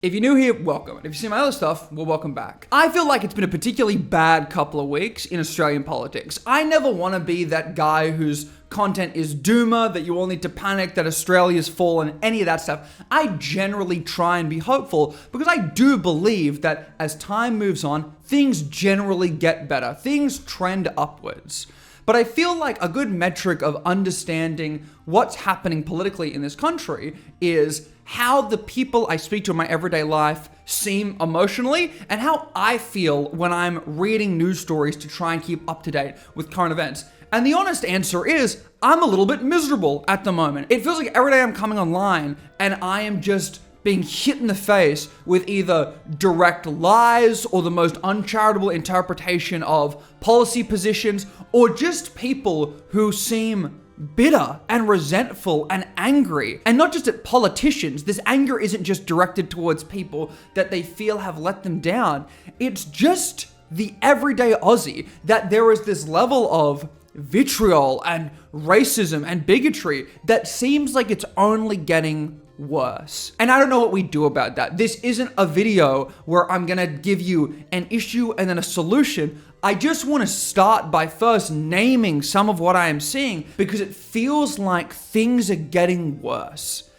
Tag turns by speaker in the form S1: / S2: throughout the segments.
S1: If you're new here, welcome. And if you've seen my other stuff, well, welcome back. I feel like it's been a particularly bad couple of weeks in Australian politics. I never want to be that guy whose content is doomer, that you all need to panic, that Australia's fallen, any of that stuff. I generally try and be hopeful because I do believe that as time moves on, things generally get better. Things trend upwards. But I feel like a good metric of understanding what's happening politically in this country is how the people I speak to in my everyday life seem emotionally and how I feel when I'm reading news stories to try and keep up to date with current events. And the honest answer is, I'm a little bit miserable at the moment. It feels like every day I'm coming online and I am just being hit in the face with either direct lies or the most uncharitable interpretation of policy positions, or just people who seem bitter and resentful and angry. And not just at politicians. This anger isn't just directed towards people that they feel have let them down. It's just the everyday Aussie, that there is this level of vitriol and racism and bigotry that seems like it's only getting worse. And I don't know what we do about that. This isn't a video where I'm gonna give you an issue and then a solution. I just want to start by first naming some of what I am seeing because it feels like things are getting worse.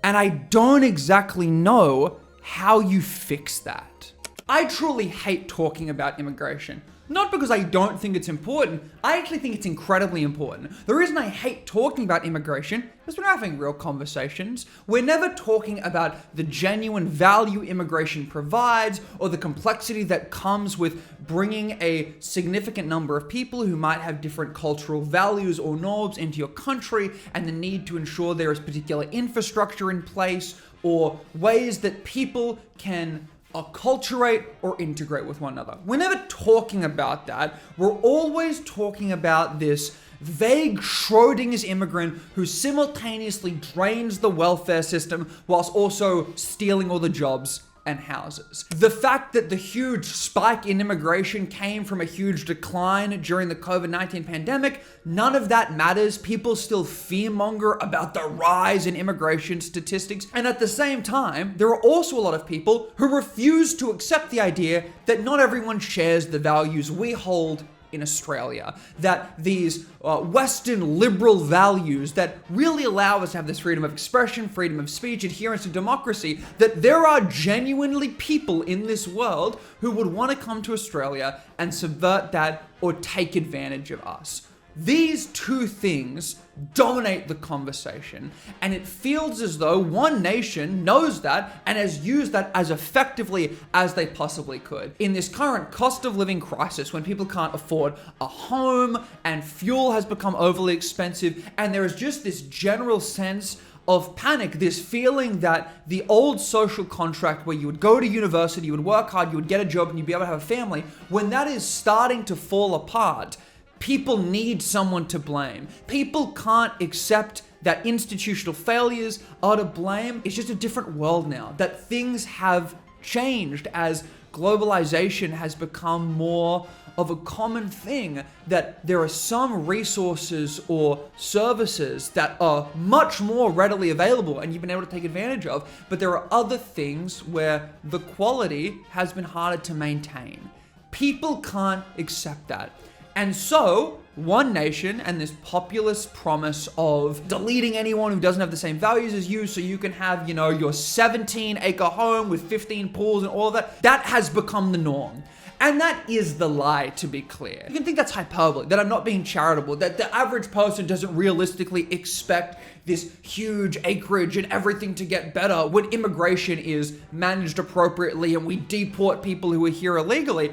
S1: And I don't exactly know how you fix that. I truly hate talking about immigration. Not because I don't think it's important, I actually think it's incredibly important. The reason I hate talking about immigration is we're not having real conversations. We're never talking about the genuine value immigration provides or the complexity that comes with bringing a significant number of people who might have different cultural values or norms into your country and the need to ensure there is particular infrastructure in place or ways that people can acculturate or integrate with one another. We're never talking about that. We're always talking about this vague Schrodinger's immigrant who simultaneously drains the welfare system whilst also stealing all the jobs and houses. The fact that the huge spike in immigration came from a huge decline during the COVID-19 pandemic, none of that matters. People still fearmonger about the rise in immigration statistics. And at the same time, there are also a lot of people who refuse to accept the idea that not everyone shares the values we hold in Australia, that these Western liberal values that really allow us to have this freedom of expression, freedom of speech, adherence to democracy, that there are genuinely people in this world who would want to come to Australia and subvert that or take advantage of us. These two things dominate the conversation, and it feels as though one nation knows that and has used that as effectively as they possibly could. In this current cost of living crisis, when people can't afford a home and fuel has become overly expensive, and there is just this general sense of panic, this feeling that the old social contract where you would go to university, you would work hard, you would get a job, and you'd be able to have a family, when that is starting to fall apart, people need someone to blame. People can't accept that institutional failures are to blame. It's just a different world now, that things have changed as globalization has become more of a common thing, that there are some resources or services that are much more readily available and you've been able to take advantage of, but there are other things where the quality has been harder to maintain. People can't accept that. And so, one nation and this populist promise of deleting anyone who doesn't have the same values as you so you can have, your 17-acre home with 15 pools and all of that, that has become the norm. And that is the lie, to be clear. You can think that's hyperbole, that I'm not being charitable, that the average person doesn't realistically expect this huge acreage and everything to get better when immigration is managed appropriately and we deport people who are here illegally.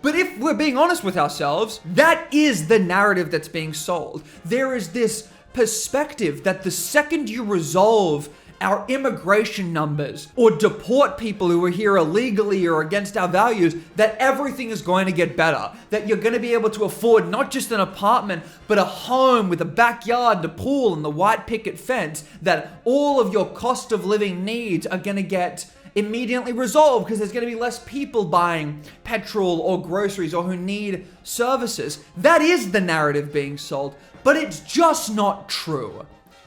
S1: But if we're being honest with ourselves, that is the narrative that's being sold. There is this perspective that the second you resolve our immigration numbers or deport people who are here illegally or against our values, that everything is going to get better. That you're going to be able to afford not just an apartment, but a home with a backyard, the pool, and the white picket fence. That all of your cost of living needs are going to get immediately resolved because there's going to be less people buying petrol or groceries or who need services. That is the narrative being sold, but it's just not true.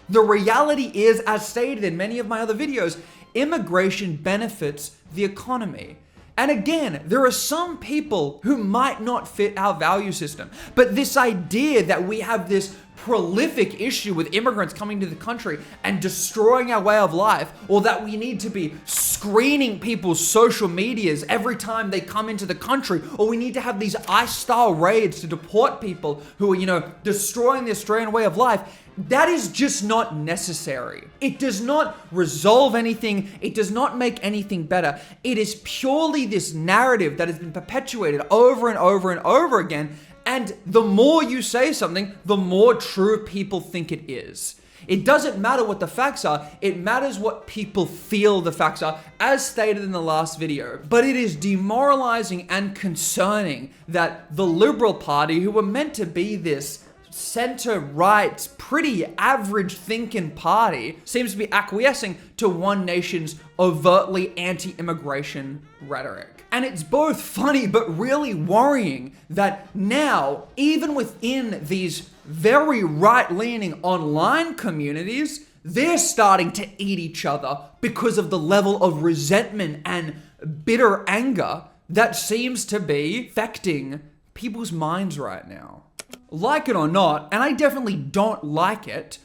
S1: The reality is, as stated in many of my other videos, immigration benefits the economy. And again, there are some people who might not fit our value system, but this idea that we have this prolific issue with immigrants coming to the country and destroying our way of life, or that we need to be screening people's social medias every time they come into the country, or we need to have these ICE-style raids to deport people who are, destroying the Australian way of life, that is just not necessary. It does not resolve anything. It does not make anything better. It is purely this narrative that has been perpetuated over and over and over again. And the more you say something, the more true people think it is. It doesn't matter what the facts are, it matters what people feel the facts are, as stated in the last video. But it is demoralizing and concerning that the Liberal Party, who were meant to be this center-right, pretty average thinking party, seems to be acquiescing to One Nation's overtly anti-immigration rhetoric. And it's both funny but really worrying that now, even within these very right-leaning online communities, they're starting to eat each other because of the level of resentment and bitter anger that seems to be affecting people's minds right now. Like it or not, and I definitely don't like it,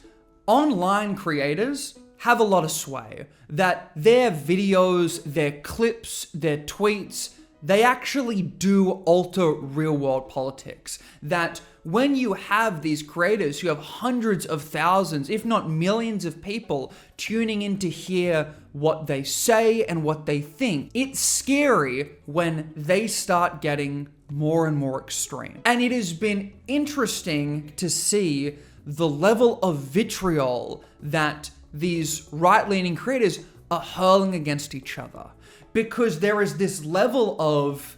S1: online creators have a lot of sway. That their videos, their clips, their tweets, they actually do alter real world politics. That when you have these creators who have hundreds of thousands, if not millions of people tuning in to hear what they say and what they think, it's scary when they start getting more and more extreme. And it has been interesting to see the level of vitriol that these right-leaning creators are hurling against each other. Because there is this level of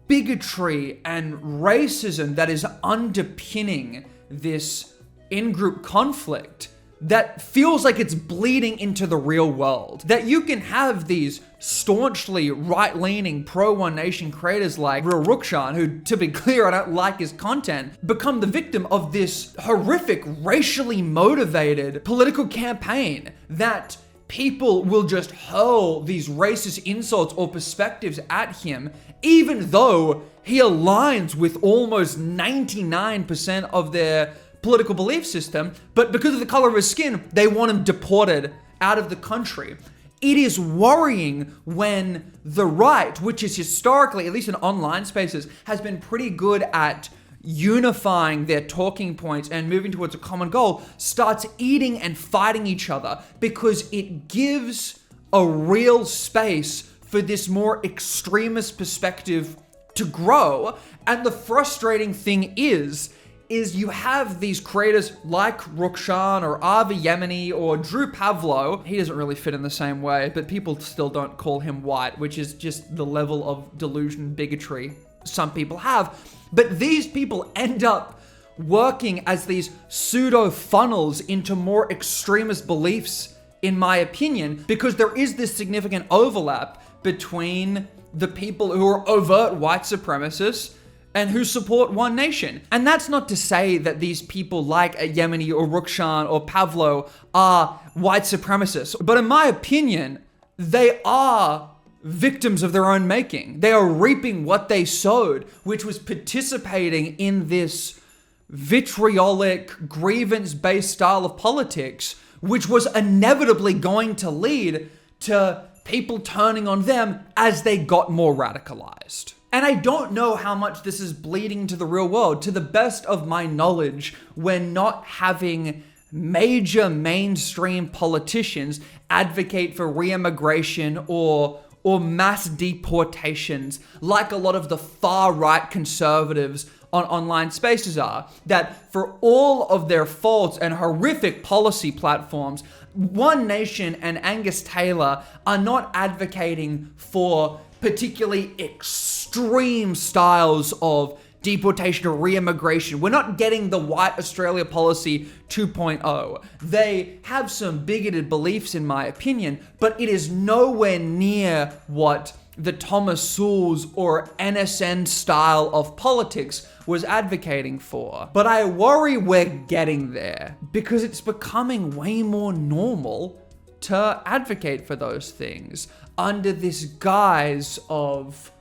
S1: bigotry and racism that is underpinning this in-group conflict that feels like it's bleeding into the real world. That you can have these staunchly right-leaning pro-One Nation creators like Rukshan, who, to be clear, I don't like his content, become the victim of this horrific, racially motivated political campaign that people will just hurl these racist insults or perspectives at him, even though he aligns with almost 99% of their political belief system, but because of the color of his skin, they want him deported out of the country. It is worrying when the right, which is historically, at least in online spaces, has been pretty good at unifying their talking points and moving towards a common goal, starts eating and fighting each other because it gives a real space for this more extremist perspective to grow. And the frustrating thing is you have these creators like Rukshan or Avi Yemeni or Drew Pavlo. He doesn't really fit in the same way, but people still don't call him white, which is just the level of delusion and bigotry some people have. But these people end up working as these pseudo funnels into more extremist beliefs, in my opinion, because there is this significant overlap between the people who are overt white supremacists and who support One Nation. And that's not to say that these people like Yemeni or Rukshan or Pavlo are white supremacists, but in my opinion, they are victims of their own making. They are reaping what they sowed, which was participating in this vitriolic, grievance-based style of politics, which was inevitably going to lead to people turning on them as they got more radicalized. And I don't know how much this is bleeding to the real world. To the best of my knowledge, we're not having major mainstream politicians advocate for re-immigration or mass deportations like a lot of the far-right conservatives on online spaces are. That for all of their faults and horrific policy platforms, One Nation and Angus Taylor are not advocating for particularly extreme styles of deportation or re-immigration. We're not getting the White Australia policy 2.0. They have some bigoted beliefs, in my opinion, but it is nowhere near what the Thomas Sewell's or NSN style of politics was advocating for. But I worry we're getting there because it's becoming way more normal to advocate for those things under this guise of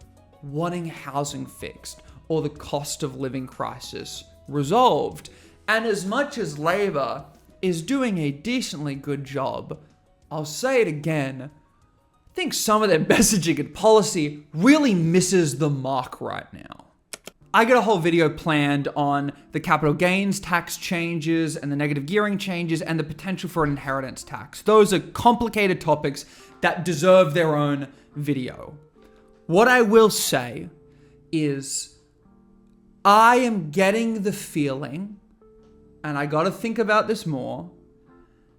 S1: wanting housing fixed or the cost of living crisis resolved. And as much as Labor is doing a decently good job, I'll say it again, I think some of their messaging and policy really misses the mark right now. I got a whole video planned on the capital gains tax changes and the negative gearing changes and the potential for an inheritance tax. Those are complicated topics that deserve their own video. What I will say is I am getting the feeling, and I got to think about this more,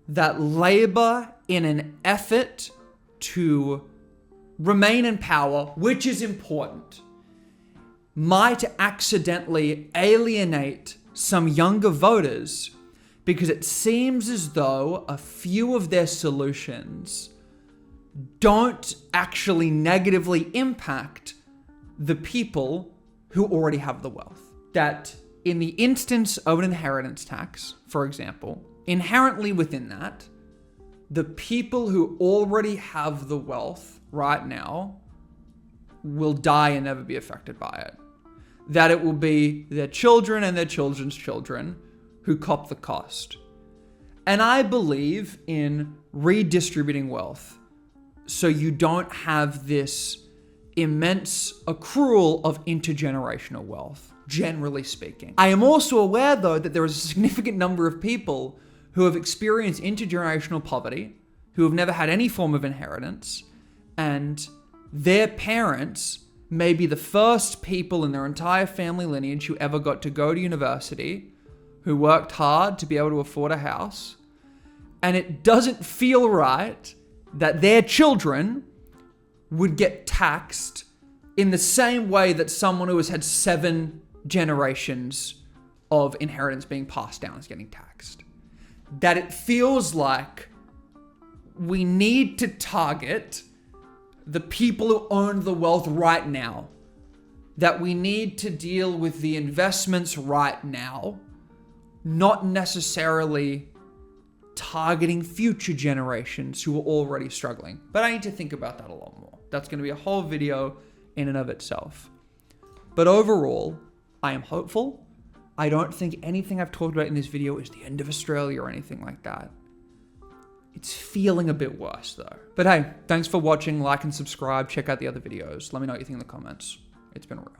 S1: that Labor, in an effort to remain in power, which is important, might accidentally alienate some younger voters because it seems as though a few of their solutions don't actually negatively impact the people who already have the wealth. That in the instance of an inheritance tax, for example, inherently within that, the people who already have the wealth right now will die and never be affected by it. That it will be their children and their children's children who cop the cost. And I believe in redistributing wealth so you don't have this immense accrual of intergenerational wealth, generally speaking. I am also aware, though, that there is a significant number of people who have experienced intergenerational poverty, who have never had any form of inheritance, and their parents may be the first people in their entire family lineage who ever got to go to university, who worked hard to be able to afford a house, and it doesn't feel right that their children would get taxed in the same way that someone who has had 7 generations of inheritance being passed down is getting taxed. That it feels like we need to target the people who own the wealth right now. That we need to deal with the investments right now, not necessarily targeting future generations who are already struggling. But I need to think about that a lot more. That's going to be a whole video in and of itself. But overall, I am hopeful. I don't think anything I've talked about in this video is the end of Australia or anything like that. It's feeling a bit worse though. But hey, thanks for watching. Like and subscribe. Check out the other videos. Let me know what you think in the comments. It's been real.